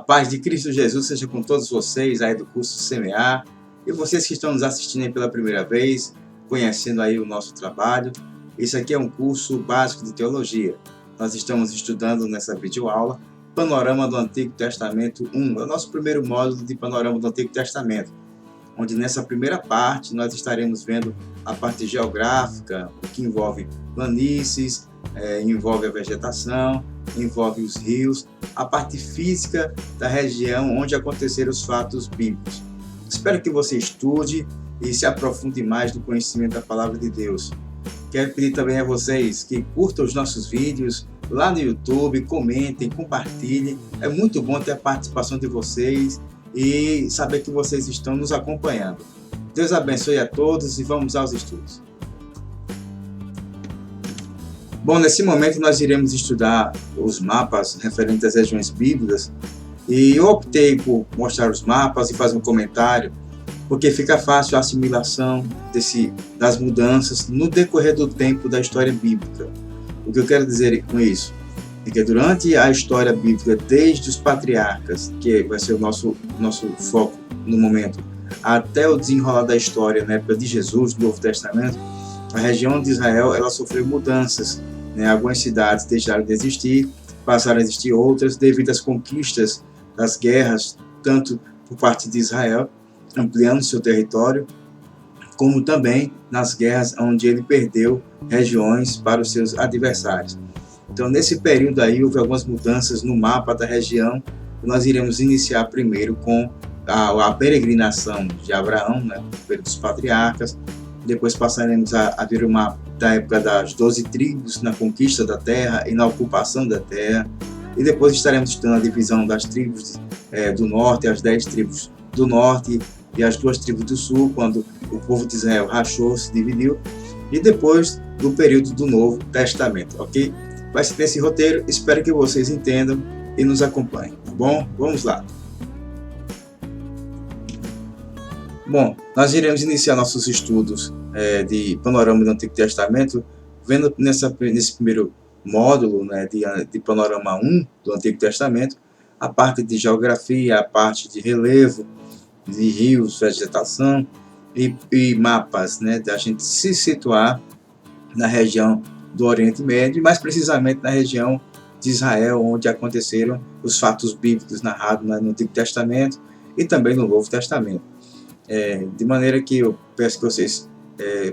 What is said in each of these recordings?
paz de Cristo Jesus seja com todos vocês aí do curso Semear e vocês que estão nos assistindo aí pela primeira vez, conhecendo aí o nosso trabalho. Esse aqui é um curso básico de teologia. Nós estamos estudando nessa videoaula Panorama do Antigo Testamento 1. É o nosso primeiro módulo de Panorama do Antigo Testamento, onde nessa primeira parte nós estaremos vendo a parte geográfica, o que envolve planícies, envolve a vegetação, envolve os rios, a parte física da região onde aconteceram os fatos bíblicos. Espero que você estude e se aprofunde mais no conhecimento da Palavra de Deus. Quero pedir também a vocês que curtam os nossos vídeos lá no YouTube, comentem, compartilhem. É muito bom ter a participação de vocês e saber que vocês estão nos acompanhando. Deus abençoe a todos e vamos aos estudos. Bom, nesse momento nós iremos estudar os mapas referentes às regiões bíblicas e eu optei por mostrar os mapas e fazer um comentário porque fica fácil a assimilação das mudanças no decorrer do tempo da história bíblica. O que eu quero dizer com isso? É que durante a história bíblica, desde os patriarcas, que vai ser o nosso foco no momento, até o desenrolar da história na época de Jesus, do Novo Testamento, a região de Israel ela sofreu mudanças. Algumas cidades deixaram de existir, passaram a existir outras devido às conquistas das guerras, tanto por parte de Israel, ampliando seu território, como também nas guerras onde ele perdeu regiões para os seus adversários. Então, nesse período aí, houve algumas mudanças no mapa da região. Nós iremos iniciar primeiro com a peregrinação de Abraão, pelos patriarcas. Depois passaremos a ver o mapa da época das 12 tribos na conquista da terra e na ocupação da terra. E depois estaremos estudando a divisão das tribos do norte, as 10 tribos do norte e as 2 tribos do sul, quando o povo de Israel rachou, se dividiu. E depois do período do Novo Testamento, ok? Vai ser nesse roteiro, espero que vocês entendam e nos acompanhem, tá bom? Vamos lá. Bom, nós iremos iniciar nossos estudos de Panorama do Antigo Testamento, vendo nesse primeiro módulo de Panorama 1 do Antigo Testamento, a parte de geografia, a parte de relevo, de rios, vegetação e mapas, da gente se situar na região do Oriente Médio, e mais precisamente na região de Israel, onde aconteceram os fatos bíblicos narrados no Antigo Testamento e também no Novo Testamento. De maneira que eu peço que vocês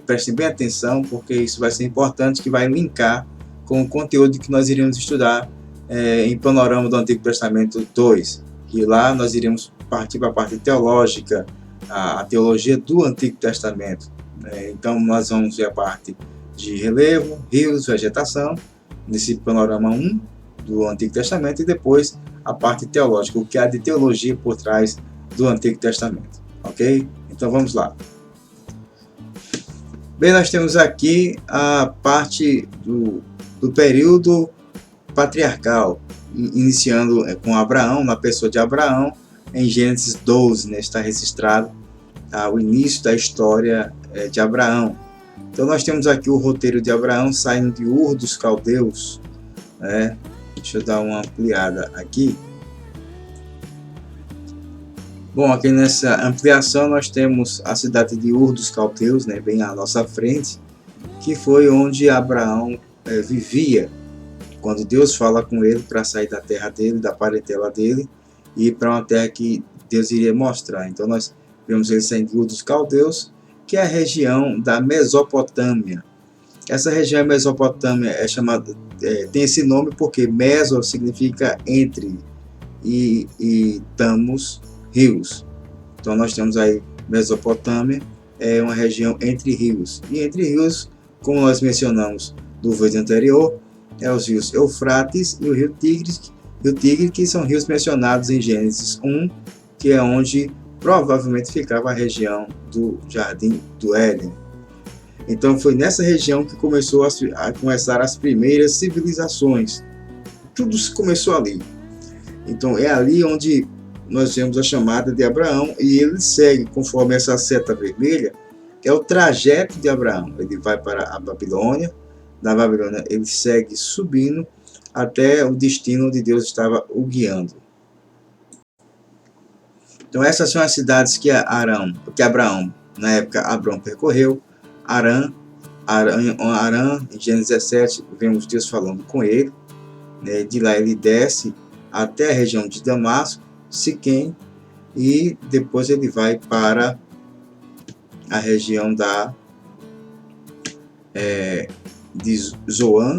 prestem bem atenção, porque isso vai ser importante, que vai linkar com o conteúdo que nós iremos estudar em Panorama do Antigo Testamento 2, que lá nós iremos partir para a parte teológica, a teologia do Antigo Testamento. Então nós vamos ver a parte de relevo, rios, vegetação, nesse Panorama 1 do Antigo Testamento, e depois a parte teológica, o que há de teologia por trás do Antigo Testamento. Ok? Então vamos lá. Bem, nós temos aqui a parte do período patriarcal, iniciando com Abraão, na pessoa de Abraão, em Gênesis 12, está registrado o início da história de Abraão. Então nós temos aqui o roteiro de Abraão saindo de Ur dos Caldeus. Deixa eu dar uma ampliada aqui. Bom, aqui nessa ampliação nós temos a cidade de Ur dos Caldeus, bem à nossa frente, que foi onde Abraão vivia, quando Deus fala com ele para sair da terra dele, da parentela dele, e ir para uma terra que Deus iria mostrar. Então nós vemos ele saindo de Ur dos Caldeus, que é a região da Mesopotâmia. Essa região Mesopotâmia é chamada, tem esse nome porque Meso significa entre e Tamos, rios. Então nós temos aí Mesopotâmia, é uma região entre rios. E entre rios, como nós mencionamos no vídeo anterior, os rios Eufrates e o rio Tigre, que são rios mencionados em Gênesis 1, que é onde provavelmente ficava a região do Jardim do Éden. Então foi nessa região que começou a começar as primeiras civilizações. Tudo começou ali. Então é ali onde nós vemos a chamada de Abraão, e ele segue conforme essa seta vermelha, é o trajeto de Abraão. Ele vai para a Babilônia, da Babilônia ele segue subindo até o destino onde Deus estava o guiando. Então essas são as cidades que Abraão, na época Abraão percorreu. Arã, em Gênesis 17, vemos Deus falando com ele, né? De lá ele desce até a região de Damasco, Siquém, e depois ele vai para a região de Zoan,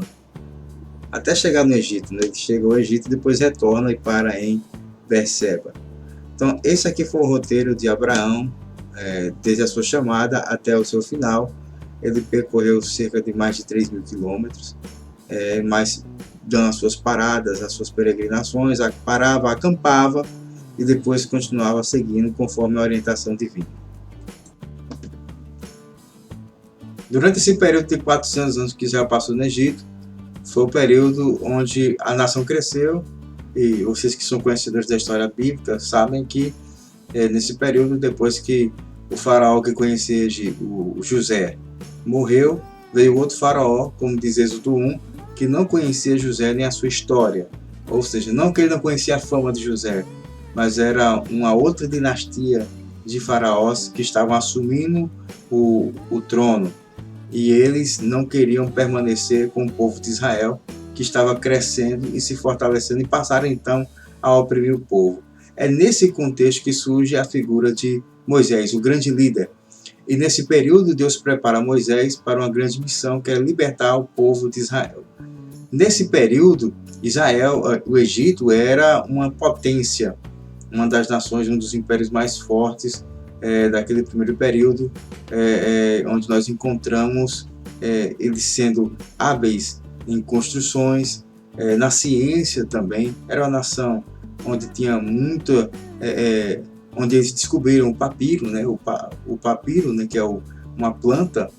até chegar no Egito, né? Ele chega ao Egito e depois retorna e para em Berseba. Então esse aqui foi o roteiro de Abraão, desde a sua chamada até o seu final. Ele percorreu cerca de mais de 3.000 quilômetros, mas dando as suas paradas, as suas peregrinações, parava, acampava e depois continuava seguindo conforme a orientação divina. Durante esse período de 400 anos que já passou no Egito, foi o período onde a nação cresceu, e vocês que são conhecedores da história bíblica sabem que nesse período, depois que o faraó que conhecia o José morreu, veio outro faraó, como diz Êxodo 1, que não conhecia José nem a sua história. Ou seja, não que ele não conhecia a fama de José, mas era uma outra dinastia de faraós que estavam assumindo o trono. E eles não queriam permanecer com o povo de Israel, que estava crescendo e se fortalecendo, e passaram então a oprimir o povo. É nesse contexto que surge a figura de Moisés, o grande líder. E nesse período Deus prepara Moisés para uma grande missão, que é libertar o povo de Israel. Nesse período, o Egito era uma potência, uma das nações, um dos impérios mais fortes daquele primeiro período, onde nós encontramos eles sendo hábeis em construções, na ciência também. Era uma nação onde tinha muita, onde eles descobriram o papiro, né? O papiro, né? Que é uma planta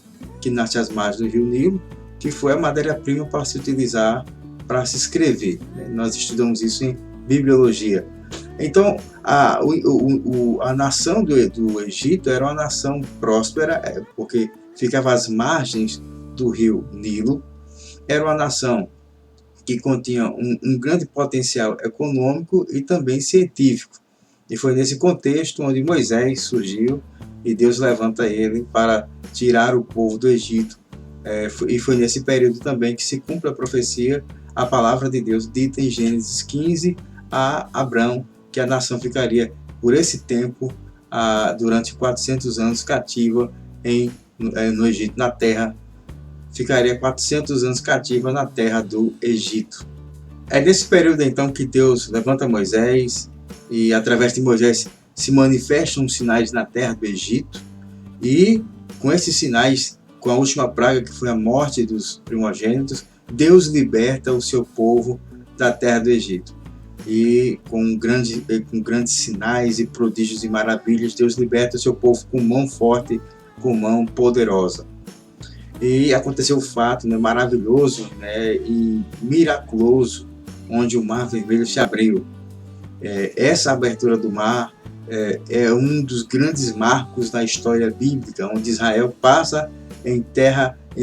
que nasce às margens do rio Nilo, que foi a matéria-prima para se utilizar para se escrever, né? Nós estudamos isso em bibliologia. Então, a nação do Egito era uma nação próspera, porque ficava às margens do rio Nilo. Era uma nação que continha um grande potencial econômico e também científico. E foi nesse contexto onde Moisés surgiu e Deus levanta ele para tirar o povo do Egito. E foi nesse período também que se cumpre a profecia, a palavra de Deus dita em Gênesis 15 a Abrão, que a nação ficaria por esse tempo, durante 400 anos cativa no Egito, na terra. Ficaria 400 anos cativa na terra do Egito. É nesse período então que Deus levanta Moisés, e através de Moisés se manifestam os sinais na terra do Egito, e com esses sinais, com a última praga, que foi a morte dos primogênitos, Deus liberta o seu povo da terra do Egito. E com grandes sinais e prodígios e maravilhas, Deus liberta o seu povo com mão forte, com mão poderosa. E aconteceu o fato, né, maravilhoso, né, e miraculoso, onde o Mar Vermelho se abriu. Essa abertura do mar é um dos grandes marcos da história bíblica, onde Israel passa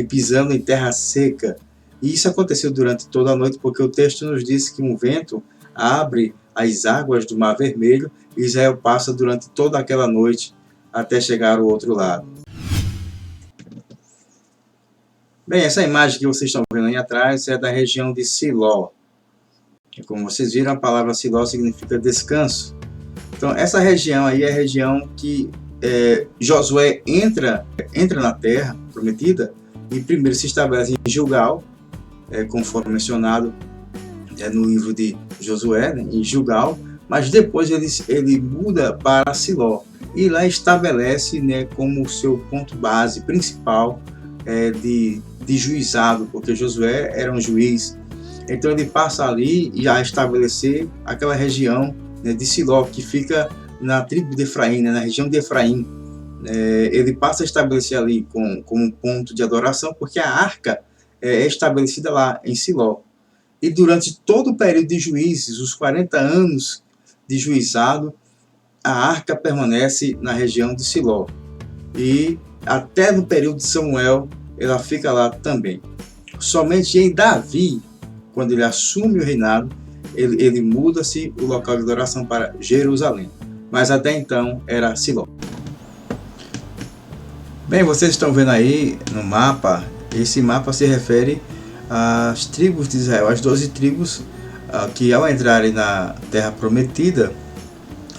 pisando em terra seca. E isso aconteceu durante toda a noite, porque o texto nos diz que um vento abre as águas do Mar Vermelho e Israel passa durante toda aquela noite até chegar ao outro lado. Bem, essa imagem que vocês estão vendo aí atrás é da região de Siló. E como vocês viram, a palavra Siló significa descanso. Então, essa região aí é a região que Josué entra na terra prometida e primeiro se estabelece em Gilgal, conforme mencionado no livro de Josué, né, em Gilgal, mas depois ele muda para Siló e lá estabelece, né, como seu ponto base principal de juizado, porque Josué era um juiz. Então ele passa ali e a estabelecer aquela região, né, de Siló, que fica na tribo de Efraim, né, na região de Efraim. Ele passa a estabelecer ali como um ponto de adoração, porque a arca é estabelecida lá em Siló. E durante todo o período de juízes, os 40 anos de juizado, a arca permanece na região de Siló. E até no período de Samuel, ela fica lá também. Somente em Davi, quando ele assume o reinado, ele muda-se o local de adoração para Jerusalém. mas até então era Siló. Bem, vocês estão vendo aí no mapa, esse mapa se refere às tribos de Israel, as 12 tribos que ao entrarem na Terra Prometida,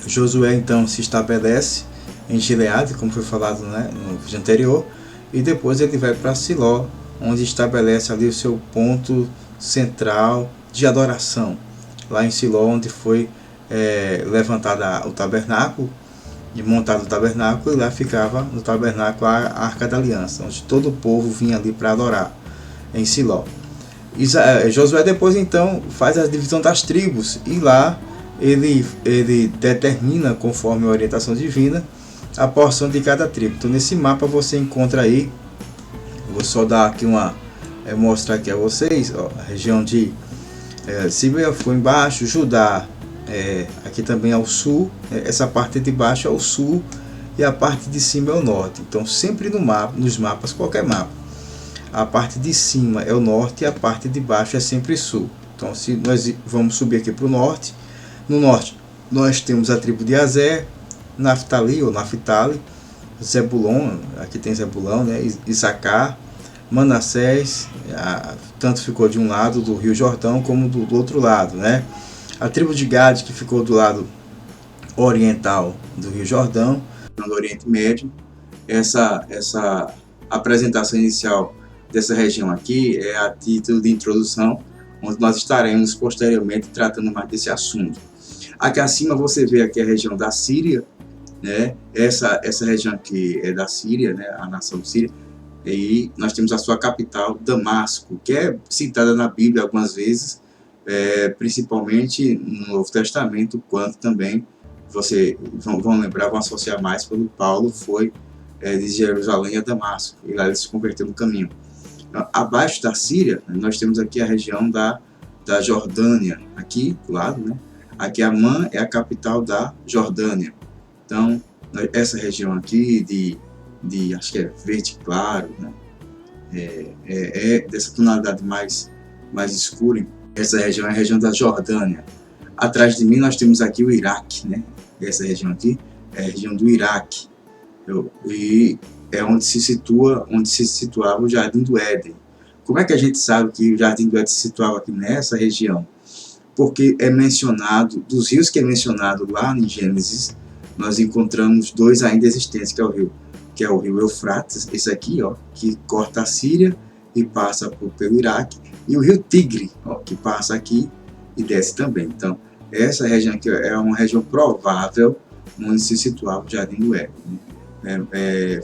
Josué então se estabelece em Gileade, como foi falado, né, no vídeo anterior, e depois ele vai para Siló, onde estabelece ali o seu ponto central de adoração, lá em Siló, onde foi levantado o tabernáculo, e montado o tabernáculo, e lá ficava no tabernáculo a Arca da Aliança, onde todo o povo vinha ali para adorar, em Siló. Josué depois então faz a divisão das tribos, e lá ele determina, conforme a orientação divina, a porção de cada tribo. Então nesse mapa você encontra aí, vou só dar aqui mostrar aqui a vocês, ó, a região de Simeão foi embaixo, Judá aqui também ao sul, essa parte de baixo é o sul e a parte de cima é o norte. Então sempre no mapa, nos mapas, qualquer mapa, a parte de cima é o norte e a parte de baixo é sempre sul. Então se nós vamos subir aqui para o norte, no norte nós temos a tribo de Azer, Naftali ou Naphtali, Zebulon, aqui tem Zebulão, né? Issacar, Manassés, tanto ficou de um lado do Rio Jordão como do outro lado, né? A tribo de Gad, que ficou do lado oriental do Rio Jordão, no Oriente Médio. Essa apresentação inicial dessa região aqui é a título de introdução, onde nós estaremos posteriormente tratando mais desse assunto. Aqui acima você vê aqui a região da Síria, né? Essa região aqui é da Síria, né? A nação síria, e nós temos a sua capital, Damasco, que é citada na Bíblia algumas vezes, principalmente no Novo Testamento, quanto também vocês vão lembrar, vão associar mais quando Paulo foi de Jerusalém a Damasco, e lá ele se converteu no caminho. Abaixo da Síria, nós temos aqui a região da Jordânia, aqui do lado, né? Aqui Amã é a capital da Jordânia. Então, essa região aqui acho que é verde claro, né? Dessa tonalidade mais escura. Essa região é a região da Jordânia. Atrás de mim nós temos aqui o Iraque, né? Essa região aqui é a região do Iraque. E é onde se situava o Jardim do Éden. Como é que a gente sabe que o Jardim do Éden se situava aqui nessa região? Porque é mencionado, dos rios que é mencionado lá em Gênesis, nós encontramos dois ainda existentes, que é o rio Eufrates, esse aqui, ó, que corta a Síria e passa pelo Iraque, e o rio Tigre, ó, que passa aqui e desce também. Então, essa região aqui é uma região provável onde se situava o Jardim do Éden.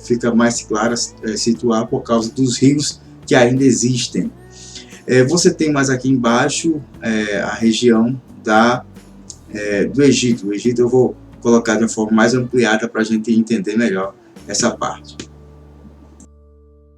Fica mais claro situar por causa dos rios que ainda existem. Você tem mais aqui embaixo a região do Egito. O Egito eu vou colocar de uma forma mais ampliada para a gente entender melhor essa parte.